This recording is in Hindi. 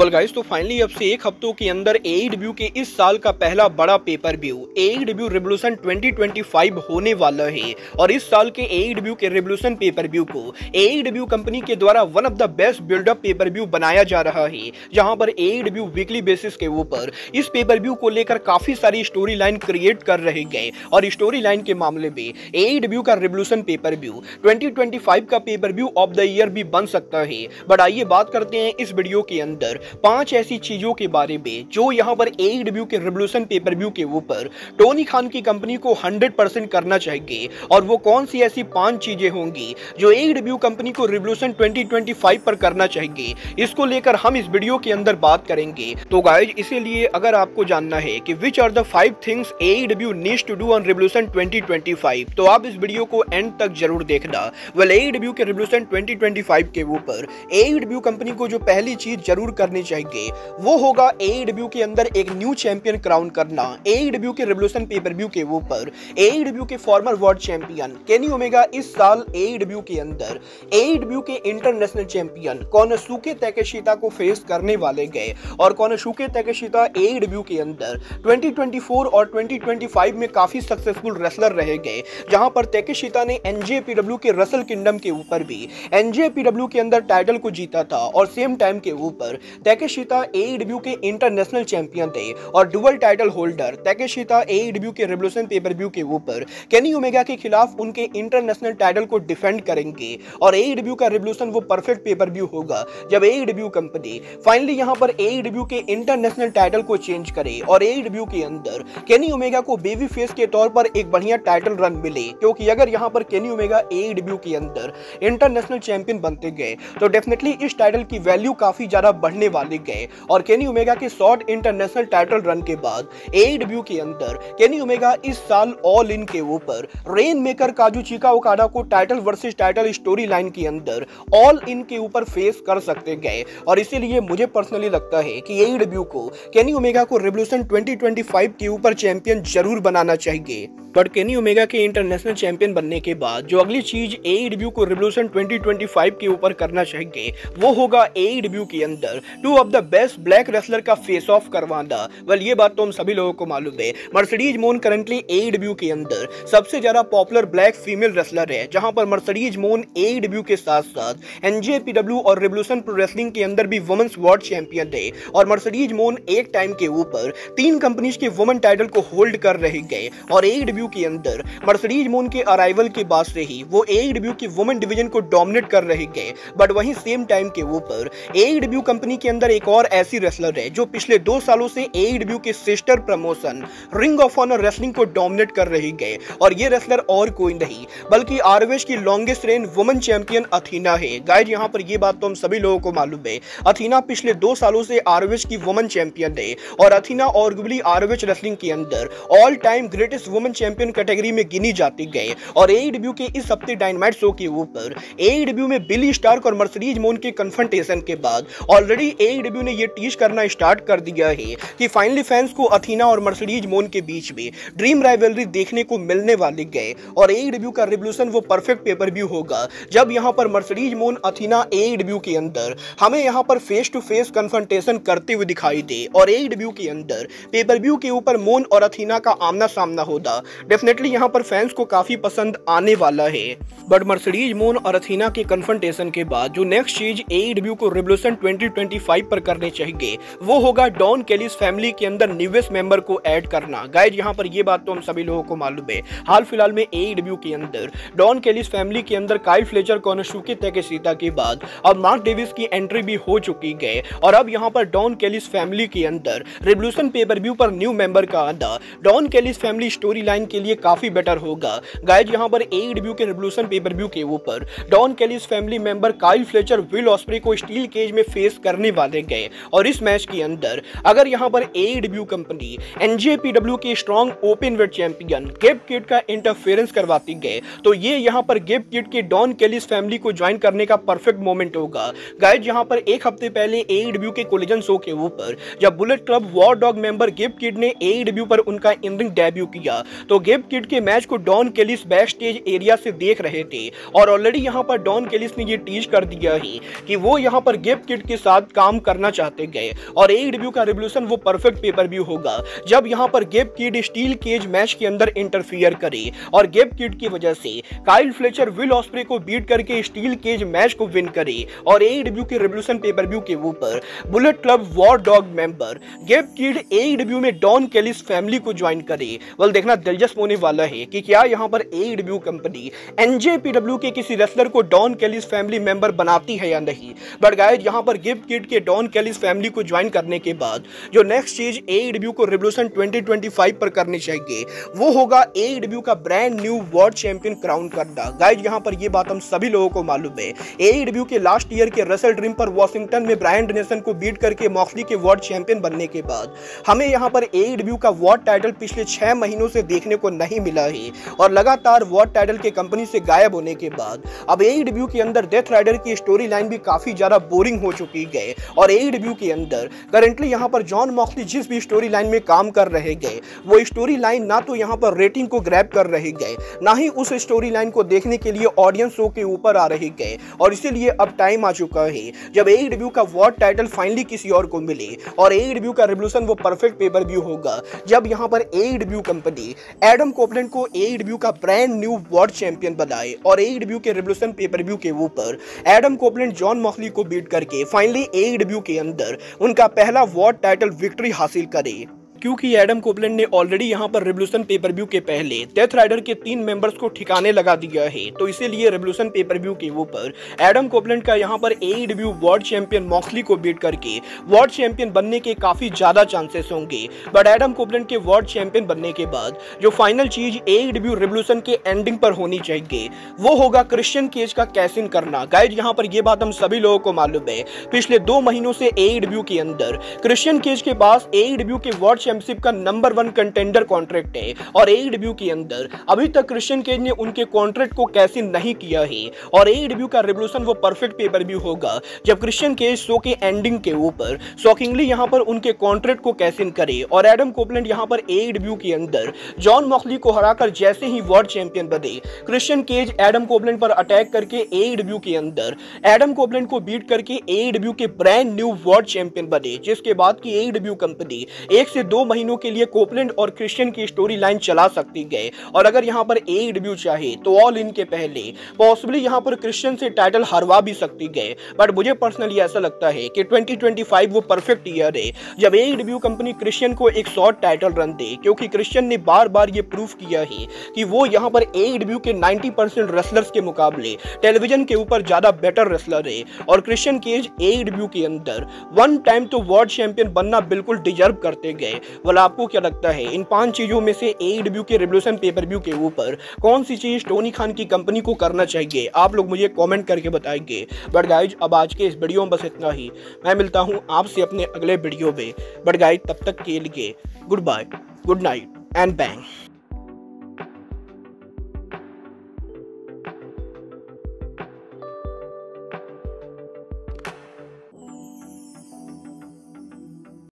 वेल गाइस, तो फाइनली अब से एक हफ्तों के अंदर एईडब्ल्यू के इस साल का पहला बड़ा पेपर व्यू एईडब्ल्यू रिवॉल्यूशन 2025 होने वाला है। और इस साल के एईडब्ल्यू के रिवॉल्यूशन पेपर व्यू को एईडब्ल्यू कंपनी के द्वारा one of the best build up pay per view बनाया जा रहा है, जहां पर एईडब्ल्यू वीकली बेसिस के ऊपर इस पेपर व्यू को लेकर काफी सारी स्टोरी लाइन क्रिएट कर रहे गए। और स्टोरी लाइन के मामले में एईडब्ल्यू का रिवॉल्यूशन पेपर व्यू 2025 का pay per view of the year भी बन सकता है। बट आइए बात करते हैं इस वीडियो के अंदर 5 ऐसी चीजों के बारे में जो यहां पर एईडब्ल्यू के रिवॉल्यूशन पेपर व्यू के ऊपर टोनी खान की कंपनी को 100% करना चाहिए। और वो कौन सी ऐसी 5 चीजें होंगी जो एईडब्ल्यू कंपनी को रिवॉल्यूशन 2025 पर करना चाहिए, इसको लेकर हम इस वीडियो के अंदर बात करेंगे। तो गाइज, इसीलिए अगर आपको जानना है कि which are the 5 things AEW needs to do on revolution 2025, तो आप इस वीडियो को एंड तक जरूर देखना। वेल, एईडब्ल्यू के रिवॉल्यूशन 2025 के ऊपर एईडब्ल्यू कंपनी को जो पहली चीज जरूर करनी चाहिए वो होगा एईडब्ल्यू के अंदर एक न्यू चैंपियन क्राउन करना। एईडब्ल्यू के रिवॉल्यूशन पेपर व्यू के ऊपर एईडब्ल्यू के farmer world champion Kenny Omega इस साल एईडब्ल्यू के अंदर एईडब्ल्यू के इंटरनेशनल चैंपियन कोनोसुके ताकेशिता को फेस करने वाले गए। और कोनोसुके ताकेशिता एईडब्ल्यू के अंदर 2024 और 2025 में काफी सक्सेसफुल रेसलर रहे गए, जहां पर ताकेशिता ने एनजेपीडब्ल्यू के रसल किंगडम के ऊपर भी एनजेपीडब्ल्यू के अंदर टाइटल को जीता था। और सेम टाइम के ऊपर ताकेशिता एईडब्ल्यू के इंटरनेशनल चैंपियन थे और dual title holder Takeshita AEW के रिवॉल्यूशन पेपर व्यू के ऊपर केनी ओमेगा के खिलाफ उनके इंटरनेशनल टाइटल को डिफेंड करेंगे। और एईडब्ल्यू का रिवॉल्यूशन वो परफेक्ट पेपर व्यू होगा जब एईडब्ल्यू कंपनी फाइनली यहां पर एईडब्ल्यू के इंटरनेशनल टाइटल को चेंज करे और एईडब्ल्यू के अंदर केनी ओमेगा को बेबी फेस के तौर पर एक बढ़िया टाइटल रन मिले। क्योंकि अगर यहां पर केनी ओमेगा एईडब्ल्यू के अंदर इंटरनेशनल चैंपियन बनते गए तो डेफिनेटली इस टाइटल की वैल्यू काफी ज्यादा बढ़ने वाली गए। और केनी ओमेगा के शॉर्ट इंटरनेशनल टाइटल रन के बाद एईडब्ल्यू के अंदर केनी ओमेगा इस साल ऑल इन के ऊपर रेन मेकर काजुचिका ओकाडा को title versus title story line के अंदर ऑल इन के ऊपर फेस कर सकते गए। और इसीलिए मुझे पर्सनली लगता है कि एईडब्ल्यू को केनी ओमेगा को रिवॉल्यूशन 2025 के ऊपर चैंपियन जरूर बनाना चाहिए। बट केनी ओमेगा के इंटरनेशनल चैंपियन बनने के बाद जो अगली चीज एईडब्ल्यू को रिवॉल्यूशन 2025 के ऊपर करना चाहिए वो होगा एईडब्ल्यू के अंदर 2 of the best black wrestler का फेस ऑफ करवाना। वेल, ये बात तो हम सभी लोगों को मालूम है। मर्सिडीज मोन करंटली एईडब्ल्यू के अंदर सबसे ज्यादा पॉपुलर ब्लैक फीमेल रेसलर है, जहां पर मर्सिडीज मोन एईडब्ल्यू के साथ साथ एनजेपीडब्ल्यू और रिवॉल्यूशन प्रो रेसलिंग के अंदर भी वुमेन्स वर्ल्ड चैंपियन है। और मर्सिडीज मोन एक टाइम के ऊपर 3 कंपनीज के वुमेन टाइटल को होल्ड कर रहे गए। और एईडब्ल्यू के अंदर मर्सिडीज मोन के अराइवल के बाद से ही वो एईडब्ल्यू की वुमेन डिवीजन को डोमिनेट कर रहे गए। बट वहीं सेम टाइम के ऊपर एईडब्ल्यू कंपनी के अंदर एक और ऐसी रेसलर है जो पिछले 2 सालों से एईडब्ल्यू के sister promotion ring of honor wrestling को डोमिनेट कर रही गए। और ये रेसलर और कोई नहीं बल्कि आरओएच की longest rain women champion Athena है। गाइस, यहाँ पर ये बात तो हम सभी लोगों को मालूम है। अथीना पिछले 2 सालों से आरओएच की वुमेन चैंपियन है। और अथीना आर्गुएबली आरओएच रेसलिंग के अंदर all time greatest women champion category में गिनी जाती गई। और एईडब्ल्यू के इस हफ्ते डायनामाइट शो के ऊपर एईडब्ल्यू में बिली स्टार्क और मर्सिडीज मोन के कन्फ्रंटेशन के बाद ऑलरेडी एईडब्ल्यू ने ये टीज करना स्टार्ट कर दिया है कि फाइनली फैंस को अथीना और मर्सिडीज मोन के बीच में ड्रीम राइवलरी देखने को मिलने वाली गए। और एईडब्ल्यू का रिवॉल्यूशन वो परफेक्ट पेपर व्यू होगा जब यहां पर मर्सिडीज मोन अथीना एईडब्ल्यू के अंदर हमें यहां पर फेस टू फेस कन्फ्रंटेशन करते हुए दिखाई दे। और एईडब्ल्यू के अंदर पेपर व्यू के ऊपर मोन और अथीना का आमना सामना होगा। डेफिनेटली यहां पर फैंस को काफी पसंद आने वाला है। बट मर्सिडीज मोन और अथीना के कन्फ्रंटेशन के बाद जो नेक्स्ट चीज एईडब्ल्यू को रिवॉल्यूशन 2025 पर करनी चाहिए वो होगा डॉन केलिस फैमिली के अंदर न्यूएस्ट मेंबर को ऐड करना। गाइज, यहां पर ये बात तो हम सभी लोगों को मालूम है। हाल फिलहाल में एईडब्ल्यू के अंदर डॉन केलिस फैमिली के अंदर काइल फ्लेचर कोनोसुके ताकेशिता के बाद अब मार्क डेविस की एंट्री भी हो चुकी है। और अब यहां पर डॉन केलिस फैमिली के अंदर रिवॉल्यूशन पेपर व्यू पर न्यू मेंबर का आना Don Callis family storyline के लिए काफी बेटर होगा। गाइज, यहां पर एईडब्ल्यू के रिवॉल्यूशन पेपर व्यू के ऊपर Don Callis family member Kyle Fletcher Will Ospreay को स्टील केज में फेस करने वाले गए। और इस मैच के अंदर अगर यहां पर एईडब्ल्यू कंपनी एनजेपीडब्ल्यू के strong openweight champion Gabe Kidd का इंटरफेरेंस करवाती गए तो ये यहां पर गेब किड के डॉन केलिस फैमिली को ज्वाइन करने का परफेक्ट मोमेंट होगा। गाइज, यहां पर एक हफ्ते पहले एईडब्ल्यू के कोलिजन शो के ऊपर जब Bullet Club War Dog member Gabe Kidd ने एईडब्ल्यू पर उनका इन रिंग डेब्यू किया तो गेब किड के मैच को Don Callis backstage area से देख रहे थे। और ऑलरेडी यहां पर डॉन केलिस ने ये टीज कर दिया है कि वो यहां पर गेब किड के साथ काम काम करना चाहते गए और AEW का रिवोल्यूशन वो परफेक्ट पेपर व्यू होगा जब यहाँ पर Gabe kid steel cage match के अंदर इंटरफियर करे और गेब किड की वजह से काइल फ्लेचर विल ऑस्प्रे को बीट करके स्टील केज मैच को विन करे और AEW के रिवोल्यूशन पेपर व्यू के ऊपर Bullet Club War Dog member Gabe Kidd AEW में डॉन केलिस फैमिली को ज्वाइन करे। वेल देखना दिलचस्प होने वाला है कि क्या यहाँ पर AEW कंपनी NJPW के किसी रेसलर को डॉन केलिस फैमिली मेंबर बनाती है या नहीं। बट गाइस यहाँ पर गेब किड के डॉन केलिस फैमिली को ज्वाइन करने के बाद जो नेक्स्ट चीज AEW को रिवोल्यूशन 2025 पर करनी चाहिए वो होगा AEW का brand new world champion crown करना। गाइस यहाँ पर ये बात हम सभी लोगों को मालूम है AEW के लास्ट ईयर के रेसल ड्रीम पर वॉशिंगटन में ब्रायन डेनिसन को बीट करके मॉक्सली के वर्ल्ड चैंपियन बनने के बाद हमें यहाँ पर AEW का वर्ल्ड टाइटल पिछले 6 महीनों से देखने को नहीं मिला है और लगातार वर्ल्ड टाइटल के कंपनी से गायब होने के बाद अब AEW के अंदर डेथ राइडर की स्टोरी लाइन भी काफी ज्यादा बोरिंग हो चुकी है और AEW के अंदर करंटली यहाँ पर जॉन मॉक्सली जिस भी स्टोरी लाइन में काम कर रहे गए वो स्टोरी लाइन ना तो यहाँ पर रेटिंग को ग्रैब कर रहे गए ना ही उस स्टोरी लाइन को देखने के लिए ऑडियंस शो के ऊपर आ रहे गए और इसीलिए अब टाइम आ चुका है जब AEW का वर्ल्ड टाइटल फाइनली किसी और को मिले और AEW का रिवोल्यूशन वो परफेक्ट पेपर व्यू होगा जब यहाँ पर AEW कंपनी एडम कोपलैंड को AEW का ब्रांड न्यू वर्ल्ड चैंपियन बनाए और AEW के रिवोल्यूशन पेपर व्यू के ऊपर एडम कोपलैंड जॉन मॉक्सली को बीट करके फाइनली AEW के अंदर उनका पहला वर्ल्ड टाइटल विक्ट्री हासिल करे। क्योंकि एडम कोपलैंड ने ऑलरेडी यहाँ पर रिवोल्यूशन पेपर व्यू के पहले डेथ राइडर के 3 मेंबर्स को ठिकाने लगा दिया है तो इसीलिए रिवोल्यूशन पेपर व्यू के ऊपर एडम कोपलैंड का यहाँ पर AEW वर्ल्ड चैंपियन मॉक्सली को बीट करके वर्ल्ड चैंपियन बनने के काफी ज्यादा चांसेस होंगे। बट एडम कोपलैंड के वर्ल्ड चैंपियन बनने के बाद जो फाइनल चीज AEW रिवोल्यूशन के एंडिंग पर होनी चाहिए वो होगा क्रिश्चियन केज का कैश इन करना। गाइज यहाँ पर ये बात हम सभी लोगों को मालूम है पिछले 2 महीनों से AEW के अंदर क्रिश्चियन केज के पास AEW के वर्ल्ड चैंपियनशिप का नंबर 1 कंटेंडर कॉन्ट्रैक्ट है और AEW के अंदर अभी तक क्रिश्चियन केज ने उनके कॉन्ट्रैक्ट को कैश इन नहीं किया है और AEW का रिवोल्यूशन वो परफेक्ट पेपर व्यू होगा जब क्रिश्चियन केज शो के एंडिंग के ऊपर शॉकिंगली यहाँ पर उनके कॉन्ट्रैक्ट को कैश इन करे और एडम कोपलैंड यहाँ पर AEW के अंदर जॉन मॉक्सली को हराकर जैसे ही वर्ल्ड चैंपियन बने क्रिश्चियन केज एडम कोपलैंड पर अटैक करके AEW के अंदर एडम कोपलैंड को बीट करके AEW के ब्रांड न्यू वर्ल्ड चैंपियन बने जिसके बाद की AEW कंपनी 1 से 2 महीनों के लिए कोपलैंड और क्रिश्चियन की स्टोरी लाइन चला सकती गए और अगर यहाँ पर AEW चाहे तो ऑल इन के पहले पॉसिबली यहाँ पर क्रिश्चियन से टाइटल हरवा भी सकती गए। बट मुझे पर्सनली ऐसा लगता है कि 2025 वो परफेक्ट ईयर है जब AEW कंपनी क्रिश्चियन को एक शॉर्ट टाइटल रन दे क्योंकि क्रिश्चियन ने बार बार ये प्रूफ किया है कि वो यहाँ पर AEW के 90% रेसलर्स के मुकाबले टेलीविजन के ऊपर ज्यादा बेटर रेसलर है और क्रिश्चियन केज AEW के अंदर 1 टाइम तो वर्ल्ड चैंपियन बनना बिल्कुल डिजर्व करते गए। वाला आपको क्या लगता है इन 5 चीजों में से AEW के रिवोल्यूशन पेपर व्यू के ऊपर कौन सी चीज टोनी खान की कंपनी को करना चाहिए? आप लोग मुझे कमेंट करके बताएंगे। बट गाइज अब आज के इस वीडियो में बस इतना ही। मैं मिलता हूं आपसे अपने अगले वीडियो में। बट गाइज तब तक के लिए good bye, good night and bang.